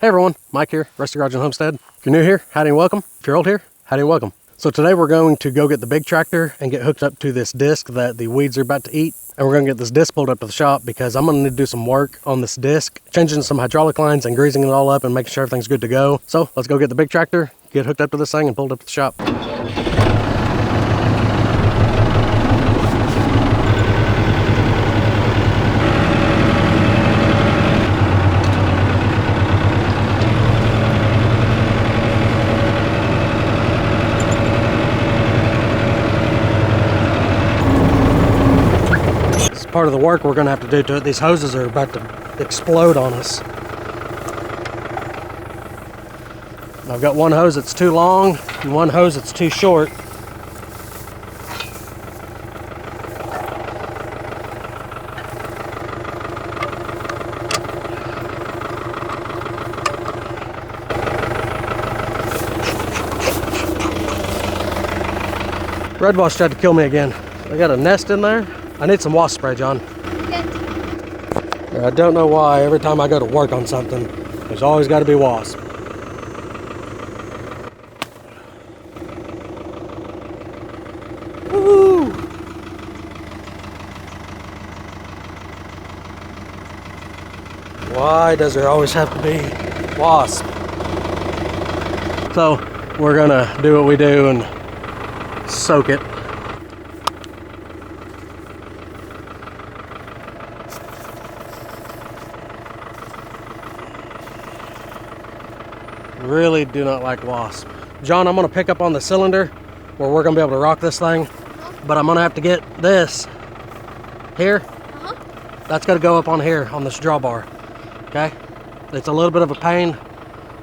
Hey everyone, Mike here, Rusty Garage and Homestead. If you're new here, howdy and welcome. If you're old here, howdy and welcome. So today we're going to go get the big tractor and get hooked up to this disc that the weeds are about to eat. And we're gonna get this disc pulled up to the shop because I'm gonna need to do some work on this disc, changing some hydraulic lines and greasing it all up and making sure everything's good to go. So let's go get the big tractor, get hooked up to this thing and pulled up to the shop. Part of the work we're going to have to do to it. These hoses are about to explode on us. I've got one hose that's too long and one hose that's too short. Red wasp tried to kill me again. I got a nest in there. I need some wasp spray, John. Okay. I don't know why every time I go to work on something, there's always got to be wasp. Woo! Why does there always have to be wasp? So we're gonna do what we do and soak it. Really do not like wasp. John, I'm gonna pick up on the cylinder where we're gonna be able to rock this thing, but I'm gonna have to get this here. That's gotta go up on here on this drawbar. Okay, it's a little bit of a pain,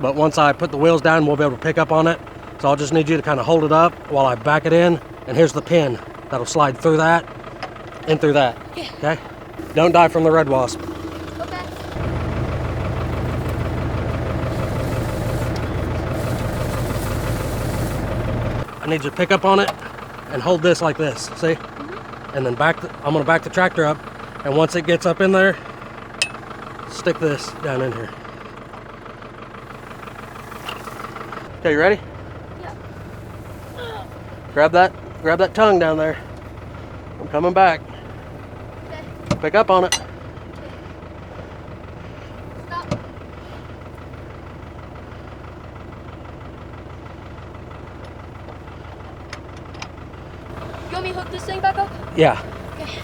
but once I put the wheels down, we'll be able to pick up on it. So I'll just need you to kind of hold it up while I back it in, and here's the pin that'll slide through that and through that. Okay, don't die from the red wasp. I need you to pick up on it and hold this like this, see? And then I'm gonna back the tractor up, and once it gets up in there, stick this down in here. Okay, you ready? Yeah. Grab that tongue down there. I'm coming back. Okay. Pick up on it. You want me to hook this thing back up? Yeah. Okay.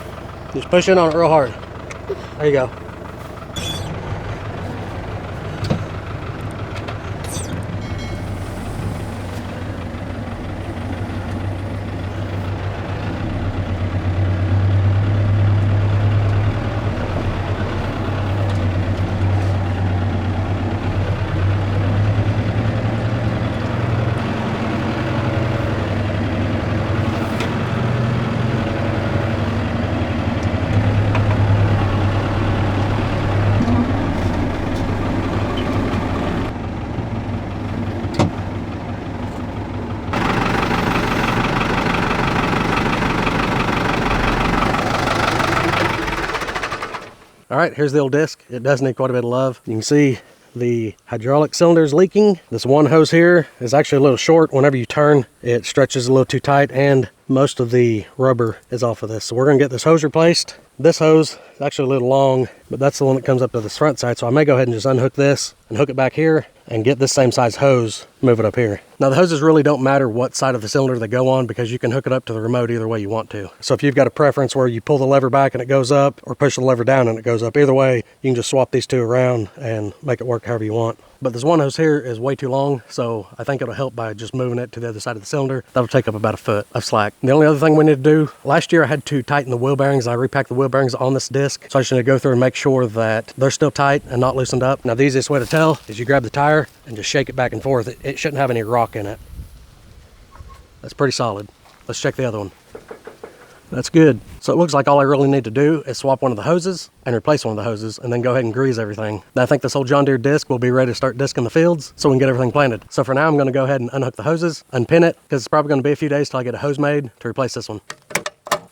Just push in on it real hard. There you go. All right, here's the old disc. It does need quite a bit of love. You can see the hydraulic cylinder is leaking. This one hose here is actually a little short. Whenever you turn, it stretches a little too tight, and most of the rubber is off of this. So we're gonna get this hose replaced. This hose is actually a little long, but that's the one that comes up to this front side. So I may go ahead and just unhook this and hook it back here and get this same size hose, move it up here. Now the hoses really don't matter what side of the cylinder they go on, because you can hook it up to the remote either way you want to. So if you've got a preference where you pull the lever back and it goes up, or push the lever down and it goes up, either way, you can just swap these two around and make it work however you want. But this one hose here is way too long, so I think it'll help by just moving it to the other side of the cylinder. That'll take up about a foot of slack. The only other thing we need to do, last year I had to tighten the wheel bearings. I repacked the wheel bearings on this disc, so I just need to go through and make sure that they're still tight and not loosened up. Now the easiest way to tell is you grab the tire and just shake it back and forth. It shouldn't have any rock in it. That's pretty solid. Let's check the other one. That's good. So it looks like all I really need to do is swap one of the hoses and replace one of the hoses, and then go ahead and grease everything. Now I think this old John Deere disc will be ready to start discing the fields so we can get everything planted. So for now, I'm gonna go ahead and unhook the hoses, unpin it, because it's probably gonna be a few days till I get a hose made to replace this one.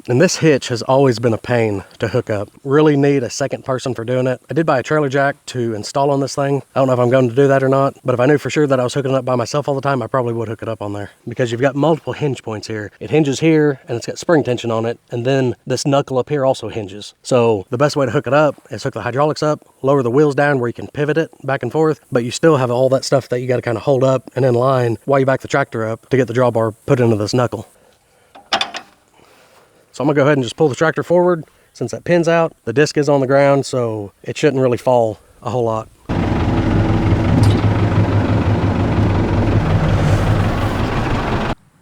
And this hitch has always been a pain to hook up. Really need a second person for doing it. I did buy a trailer jack to install on this thing. I don't know if I'm going to do that or not, but if I knew for sure that I was hooking it up by myself all the time, I probably would hook it up on there, because you've got multiple hinge points here. It hinges here and it's got spring tension on it, and then this knuckle up here also hinges. So the best way to hook it up is hook the hydraulics up, lower the wheels down where you can pivot it back and forth, but you still have all that stuff that you got to kind of hold up and in line while you back the tractor up to get the drawbar put into this knuckle. So I'm gonna go ahead and just pull the tractor forward. Since that pin's out, the disc is on the ground, so it shouldn't really fall a whole lot.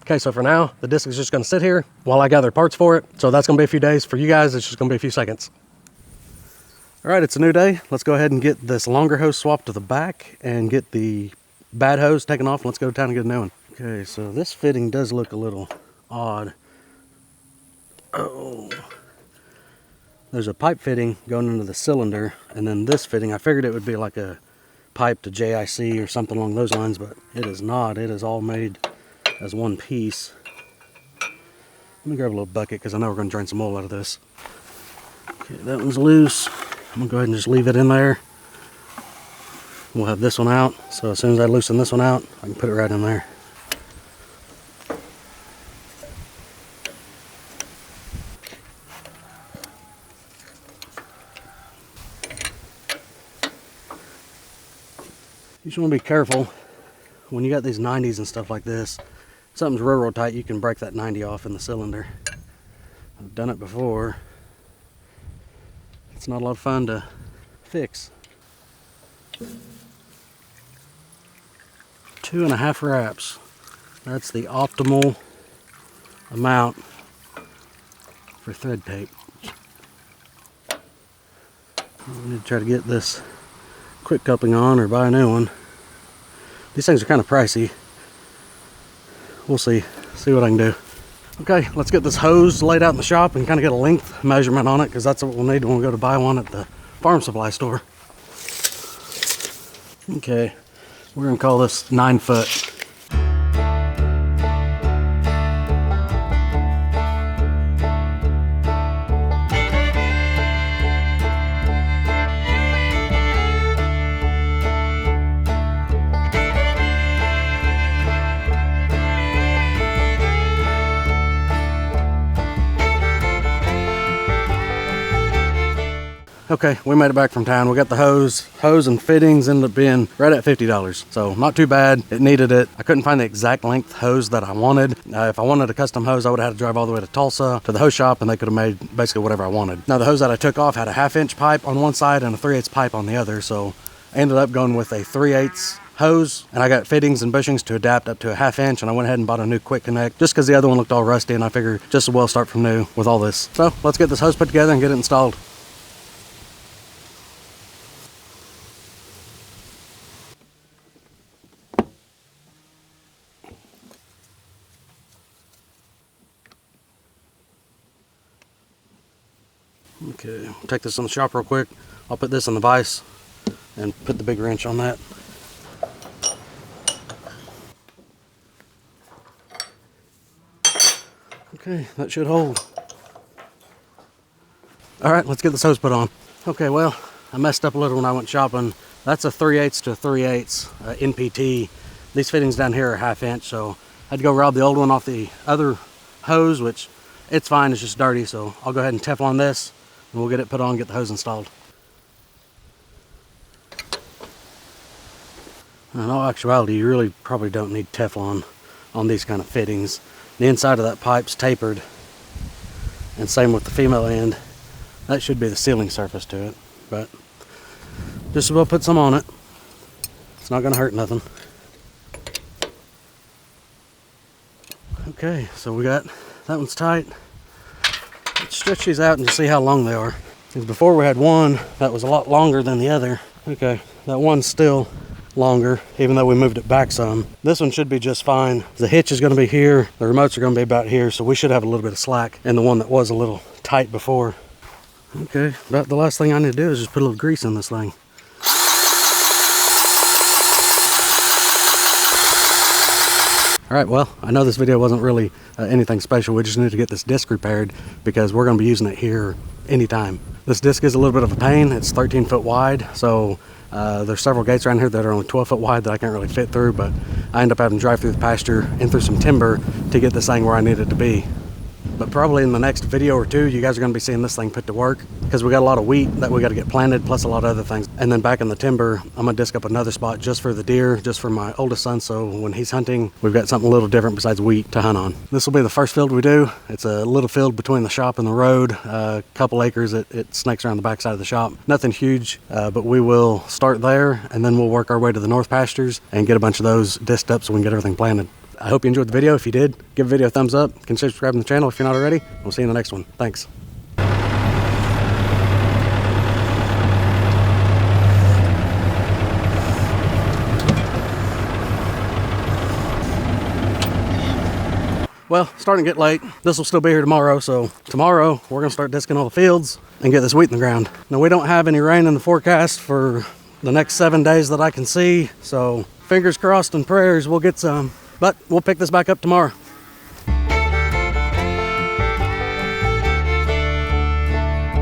Okay, so for now, the disc is just gonna sit here while I gather parts for it. So that's gonna be a few days. For you guys, it's just gonna be a few seconds. All right, it's a new day. Let's go ahead and get this longer hose swapped to the back and get the bad hose taken off. Let's go to town and get a new one. Okay, so this fitting does look a little odd. Oh, there's a pipe fitting going into the cylinder, and then this fitting, I figured it would be like a pipe to JIC or something along those lines, but it is not. It is all made as one piece. Let me grab a little bucket because I know we're going to drain some oil out of this. Okay, that one's loose. I'm going to go ahead and just leave it in there. We'll have this one out, so as soon as I loosen this one out, I can put it right in there. You just want to be careful when you got these 90s and stuff like this. If something's real tight, you can break that 90 off in the cylinder. I've done it before. It's not a lot of fun to fix. 2.5 wraps. That's the optimal amount for thread tape. I need to try to get this quick coupling on or buy a new one. These things are kind of pricey. We'll see what I can do. Okay, let's get this hose laid out in the shop and kind of get a length measurement on it, because that's what we'll need when we go to buy one at the farm supply store. Okay, we're gonna call this 9 foot. Okay, we made it back from town. We got the hose and fittings ended up being right at $50. So not too bad. It needed it. I couldn't find the exact length hose that I wanted. If I wanted a custom hose, I would have had to drive all the way to Tulsa to the hose shop, and they could have made basically whatever I wanted. Now the hose that I took off had a 1/2 inch pipe on one side and a 3/8 pipe on the other. So I ended up going with a 3/8 hose, and I got fittings and bushings to adapt up to a 1/2 inch, and I went ahead and bought a new quick connect just because the other one looked all rusty, and I figured just as well start from new with all this. So let's get this hose put together and get it installed. Okay, take this in the shop real quick. I'll put this in the vise and put the big wrench on that. Okay, that should hold. All right, let's get this hose put on. Okay, well, I messed up a little when I went shopping. That's a 3/8 to 3/8 NPT. These fittings down here are 1/2 inch, so I had to go rob the old one off the other hose, which it's fine, it's just dirty, so I'll go ahead and Teflon this, and we'll get it put on, get the hose installed. In all actuality, you really probably don't need Teflon on these kind of fittings. The inside of that pipe's tapered, and same with the female end. That should be the sealing surface to it, but just as well put some on it. It's not going to hurt nothing. Okay, so we got that one's tight. Let's stretch these out and see how long they are. Because before we had one that was a lot longer than the other. Okay, that one's still longer, even though we moved it back some. This one should be just fine. The hitch is going to be here. The remotes are going to be about here, so we should have a little bit of slack in the one that was a little tight before. Okay, about the last thing I need to do is just put a little grease in this thing. All right, well, I know this video wasn't really anything special. We just need to get this disc repaired because we're going to be using it here anytime. This disc is a little bit of a pain. It's 13 foot wide, so there's several gates around here that are only 12 foot wide that I can't really fit through, but I end up having to drive through the pasture and through some timber to get this thing where I need it to be. But probably in the next video or two, you guys are going to be seeing this thing put to work because we got a lot of wheat that we got to get planted, plus a lot of other things. And then back in the timber, I'm going to disc up another spot just for the deer, just for my oldest son, so when he's hunting, we've got something a little different besides wheat to hunt on. This will be the first field we do. It's a little field between the shop and the road, a couple acres. It snakes around the backside of the shop. Nothing huge, but we will start there, and then we'll work our way to the north pastures and get a bunch of those disced up so we can get everything planted. I hope you enjoyed the video. If you did, give the video a thumbs up. Consider subscribing to the channel if you're not already. We'll see you in the next one. Thanks. Well, starting to get late. This will still be here tomorrow, so tomorrow we're going to start disking all the fields and get this wheat in the ground. Now, we don't have any rain in the forecast for the next 7 days that I can see, so fingers crossed and prayers we'll get some. But we'll pick this back up tomorrow.